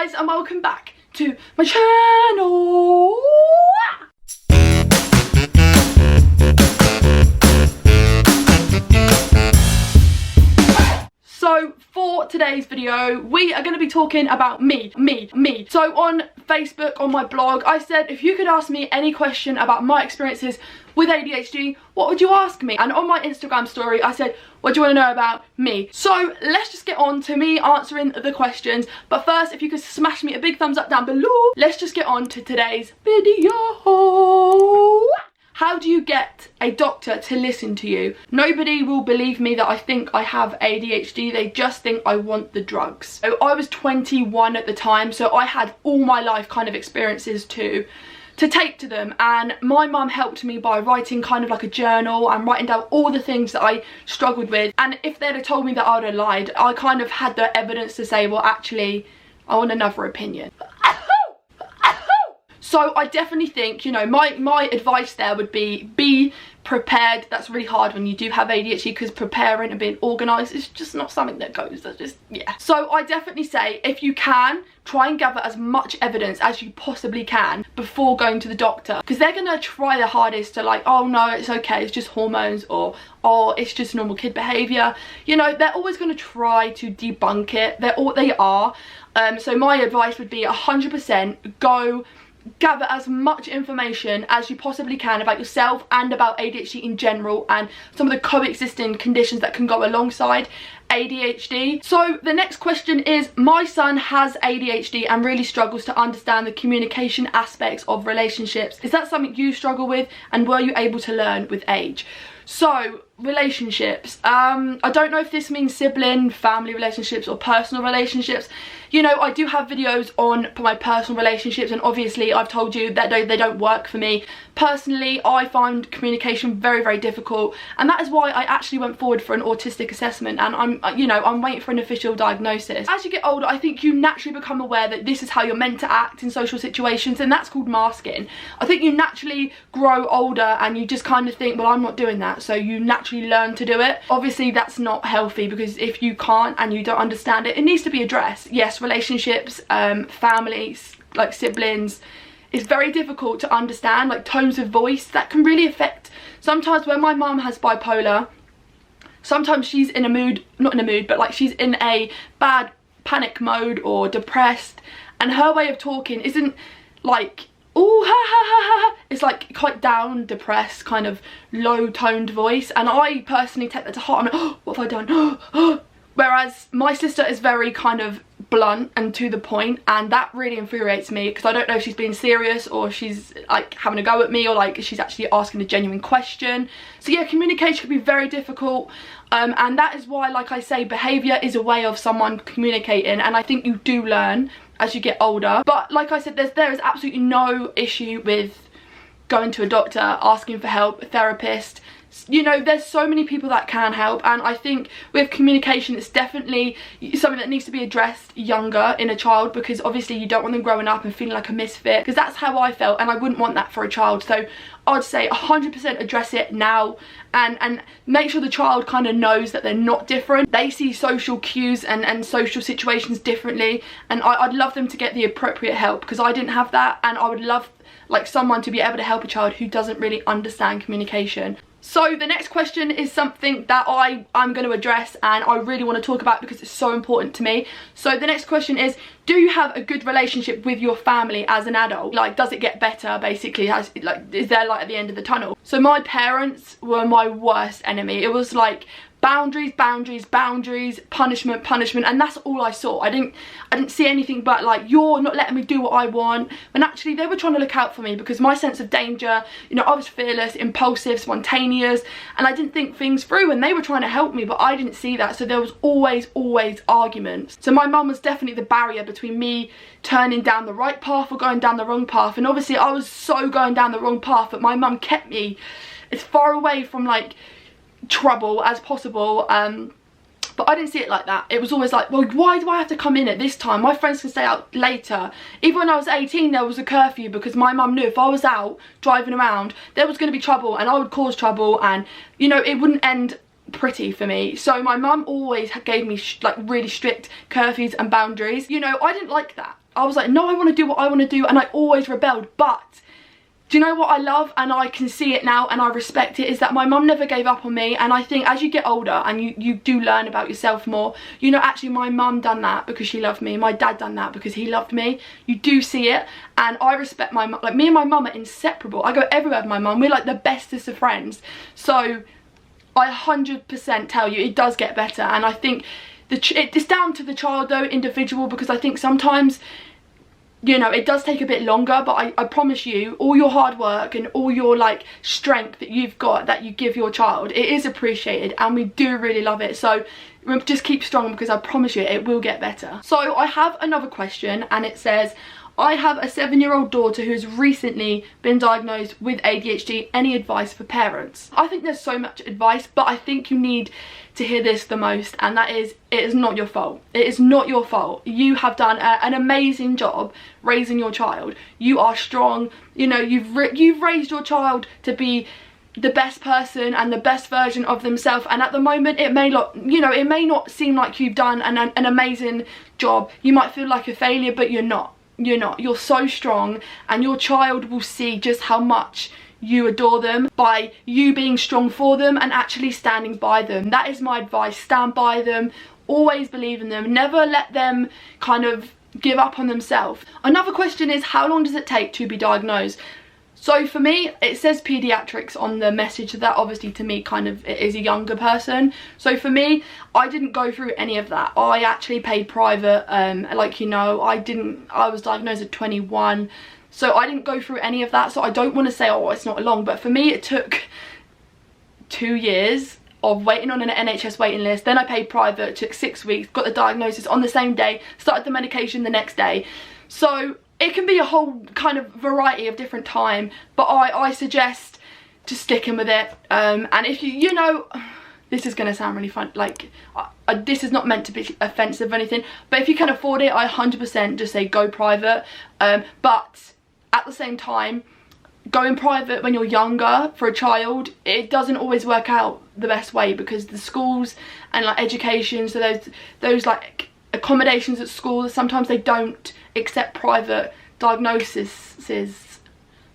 guys, and welcome back to my channel. So for today's video, we are going to be talking about me. So on Facebook, on my blog, I said if you could ask me any question about my experiences with ADHD, what would you ask me? And on my Instagram story, I said, what do you want to know about me? So let's just get on to me answering the questions. But first, if you could smash me a big thumbs up down below, let's just get on to today's video. How do you get a doctor to listen to you? Nobody will believe me that I think I have ADHD. They just think I want the drugs. So I was 21 at the time, so I had all my life kind of experiences to take to them, and my mum helped me by writing kind of like a journal and writing down all the things that I struggled with. And if they'd have told me that I would have lied, I kind of had the evidence to say, well, actually, I want another opinion. So I definitely think, you know, my advice there would be prepared. That's really hard when you do have ADHD, because preparing and being organised is just not something that goes. That's just, yeah. So I definitely say, if you can, try and gather as much evidence as you possibly can before going to the doctor, because they're going to try their hardest to like, oh no, it's okay, it's just hormones, or oh, it's just normal kid behaviour. You know, they're always going to try to debunk it. They are. So my advice would be 100% go gather as much information as you possibly can about yourself and about ADHD in general, and some of the coexisting conditions that can go alongside ADHD. So the next question is, my son has ADHD and really struggles to understand the communication aspects of relationships. Is that something you struggle with, and were you able to learn with age? So relationships, I don't know if this means sibling, family relationships, or personal relationships. You know, I do have videos on my personal relationships, and obviously I've told you that they don't work for me. Personally, I find communication very, very difficult, and that is why I actually went forward for an autistic assessment, and I'm waiting for an official diagnosis. As you get older, I think you naturally become aware that this is how you're meant to act in social situations, and that's called masking. I think you naturally grow older and you just kind of think, well, I'm not doing that, so you naturally learn to do it. Obviously that's not healthy, because if you can't and you don't understand it, it needs to be addressed. Yes, relationships, families, like siblings, it's very difficult to understand, like tones of voice that can really affect. Sometimes when my mum has bipolar, sometimes she's in a mood, not in a mood, but like she's in a bad panic mode or depressed, and her way of talking isn't like, oh, ha ha ha ha, it's like quite down, depressed, kind of low toned voice, and I personally take that to heart. I'm like, oh, what have I done? Whereas my sister is very kind of blunt and to the point, and that really infuriates me, because I don't know if she's being serious or she's like having a go at me, or like she's actually asking a genuine question. So yeah, communication can be very difficult, and that is why, like I say, behaviour is a way of someone communicating, and I think you do learn as you get older. But like I said, there is absolutely no issue with going to a doctor, asking for help, a therapist. You know, there's so many people that can help, and I think with communication, it's definitely something that needs to be addressed younger in a child, because obviously you don't want them growing up and feeling like a misfit, because that's how I felt, and I wouldn't want that for a child. So I'd say 100% address it now, and make sure the child kind of knows that they're not different. They see social cues and social situations differently, and I'd love them to get the appropriate help, because I didn't have that, and I would love like someone to be able to help a child who doesn't really understand communication. So the next question is something that I'm going to address, and I really want to talk about because it's so important to me. So the next question is, do you have a good relationship with your family as an adult? Like, does it get better, basically? Is there light at the end of the tunnel? So my parents were my worst enemy. It was like boundaries, boundaries, boundaries, punishment, punishment, and that's all I saw. I didn't see anything but like, you're not letting me do what I want, when actually they were trying to look out for me, because my sense of danger, you know, I was fearless, impulsive, spontaneous, and I didn't think things through, and they were trying to help me, but I didn't see that. So there was always arguments. So my mum was definitely the barrier between me turning down the right path or going down the wrong path, and obviously I was so going down the wrong path, but my mum kept me as far away from like trouble as possible. But I didn't see it like that. It was always like, well, why do I have to come in at this time? My friends can stay out later. Even when I was 18, there was a curfew, because my mum knew if I was out driving around, there was going to be trouble, and I would cause trouble, and you know, it wouldn't end pretty for me. So my mum always gave me like really strict curfews and boundaries. You know, I didn't like that. I was like, no, I want to do what I want to do, and I always rebelled. But do you know what I love, and I can see it now and I respect it, is that my mum never gave up on me. And I think as you get older and you do learn about yourself more, you know, actually my mum done that because she loved me, my dad done that because he loved me. You do see it, and I respect my mum. Like, me and my mum are inseparable. I go everywhere with my mum. We're like the bestest of friends. So I 100% tell you, it does get better. And I think it's down to the child though, individual, because I think sometimes, you know, it does take a bit longer, but I promise you, all your hard work and all your like strength that you've got, that you give your child, it is appreciated, and we do really love it. So just keep strong, because I promise you it will get better. So I have another question, and it says, I have a 7-year-old daughter who has recently been diagnosed with ADHD. Any advice for parents? I think there's so much advice, but I think you need to hear this the most, and that is, it is not your fault. It is not your fault. You have done an amazing job raising your child. You are strong. You know, you've raised your child to be the best person and the best version of themselves, and at the moment it may not, you know, it may not seem like you've done an amazing job. You might feel like a failure, but you're not. You're not. You're so strong, and your child will see just how much you adore them by you being strong for them and actually standing by them. That is my advice. Stand by them. Always believe in them. Never let them kind of give up on themselves. Another question is, how long does it take to be diagnosed? So for me, it says pediatrics on the message. That obviously to me kind of, it is a younger person. So for me, I didn't go through any of that. I actually paid private. Like, you know, I was diagnosed at 21. So I didn't go through any of that. So I don't want to say, oh, it's not long. But for me, it took 2 years of waiting on an NHS waiting list. Then I paid private. It took 6 weeks. Got the diagnosis on the same day. Started the medication the next day. So it can be a whole kind of variety of different time, but I suggest just sticking with it. And if you know, this is going to sound really fun, like this is not meant to be offensive or anything, but if you can afford it, I 100% just say go private. But at the same time, going private when you're younger for a child, it doesn't always work out the best way, because the schools and like education, so those like accommodations at school, sometimes they don't accept private diagnoses.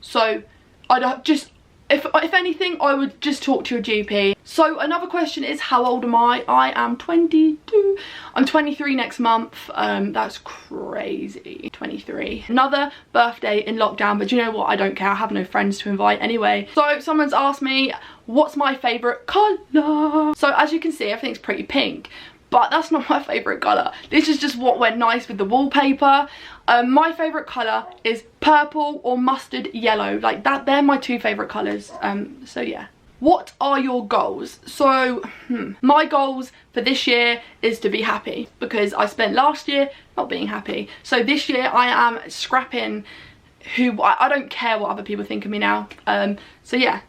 So I don't, just if anything, I would just talk to your GP. So another question is, how old am I? I am 22. I'm 23 next month. That's crazy. 23. Another birthday in lockdown, but you know what? I don't care. I have no friends to invite anyway. So someone's asked me, what's my favourite colour? So as you can see, everything's pretty pink. But that's not my favourite colour. This is just what went nice with the wallpaper. My favourite colour is purple or mustard yellow. Like that, they're my two favourite colours. So yeah. What are your goals? So my goals for this year is to be happy, because I spent last year not being happy. So this year I am scrapping I don't care what other people think of me now. So yeah.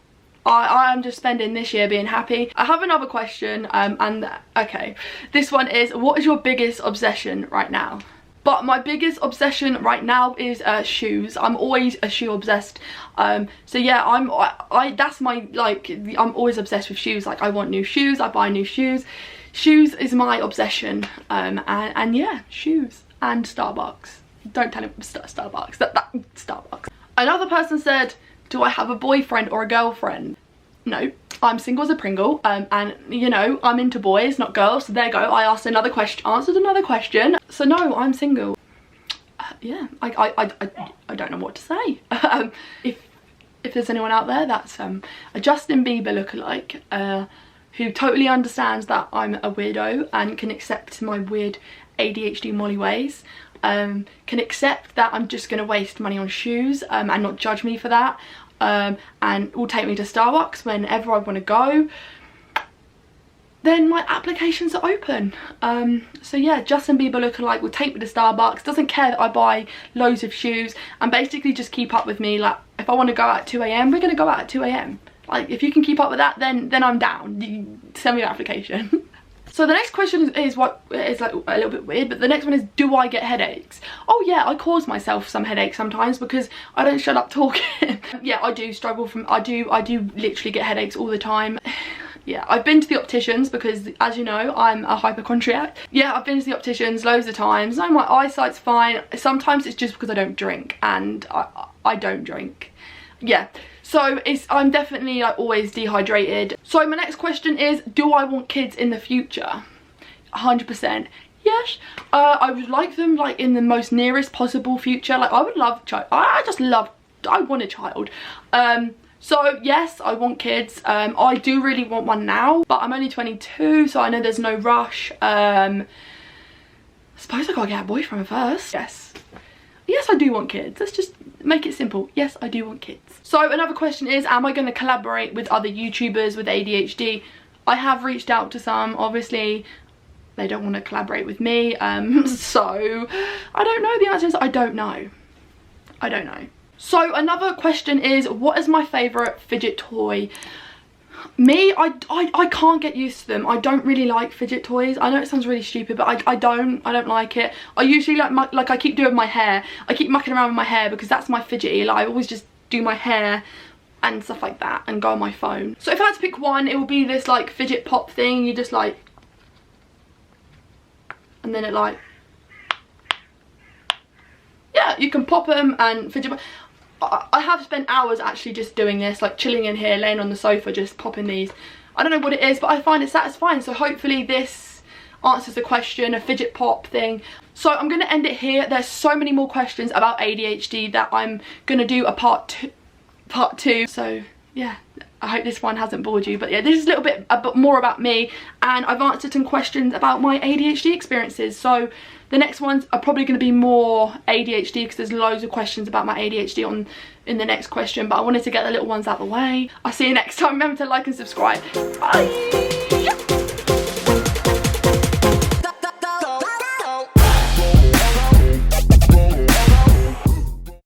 I am just spending this year being happy. I have another question, okay, this one is, what is your biggest obsession right now? But my biggest obsession right now is shoes. I'm always a shoe obsessed. So yeah, that's my, like, I'm always obsessed with shoes. Like, I want new shoes, I buy new shoes. Shoes is my obsession. And yeah, shoes and Starbucks. Don't tell him Starbucks. Starbucks. Another person said, do I have a boyfriend or a girlfriend? No, I'm single as a Pringle, and you know, I'm into boys, not girls, so there you go. I answered another question. So no, I'm single. Yeah, I don't know what to say. If there's anyone out there that's a Justin Bieber lookalike, who totally understands that I'm a weirdo and can accept my weird ADHD Molly ways, can accept that I'm just going to waste money on shoes and not judge me for that, and will take me to Starbucks whenever I want to go, then my applications are open. So yeah, Justin Bieber lookalike will take me to Starbucks, doesn't care that I buy loads of shoes, and basically just keep up with me. Like, if I want to go out at 2 AM, we're going to go out at 2 AM. Like, if you can keep up with that, then I'm down. Send me your application. So the next question is what is like a little bit weird, but the next one is, do I get headaches? Oh yeah, I cause myself some headaches sometimes because I don't shut up talking. Yeah, I do struggle from, I do literally get headaches all the time. Yeah, I've been to the opticians because, as you know, I'm a hypochondriac. Yeah, I've been to the opticians loads of times. No, my eyesight's fine. Sometimes it's just because I don't drink, and I don't drink. Yeah, so I'm definitely like always dehydrated. So my next question is, do I want kids in the future? 100%. Yes, I would like them like in the most nearest possible future. Like I would love I want a child. So yes, I want kids. I do really want one now, but I'm only 22, so I know there's no rush. I suppose I gotta get a boyfriend first. Yes, I do want kids. Let's just make it simple. Yes, I do want kids. So another question is, am I going to collaborate with other YouTubers with ADHD? I have reached out to some. Obviously, they don't want to collaborate with me. So I don't know. The answer is I don't know. I don't know. So another question is, what is my favourite fidget toy? Me, I can't get used to them. I don't really like fidget toys. I know it sounds really stupid, but I don't like it. I usually like I keep doing my hair. I keep mucking around with my hair because that's my fidgety. Like I always just do my hair and stuff like that and go on my phone. So if I had to pick one, it would be this like fidget pop thing. You just like, and then it like, yeah, you can pop them and fidget. I have spent hours actually just doing this, like chilling in here, laying on the sofa, just popping these. I don't know what it is, but I find it satisfying. So hopefully this answers the question, a fidget pop thing. So I'm going to end it here. There's so many more questions about ADHD that I'm going to do a part two. So yeah, I hope this one hasn't bored you. But yeah, this is a bit more about me, and I've answered some questions about my ADHD experiences. So the next ones are probably going to be more ADHD because there's loads of questions about my ADHD in the next question, but I wanted to get the little ones out of the way. I'll see you next time. Remember to like and subscribe. Bye!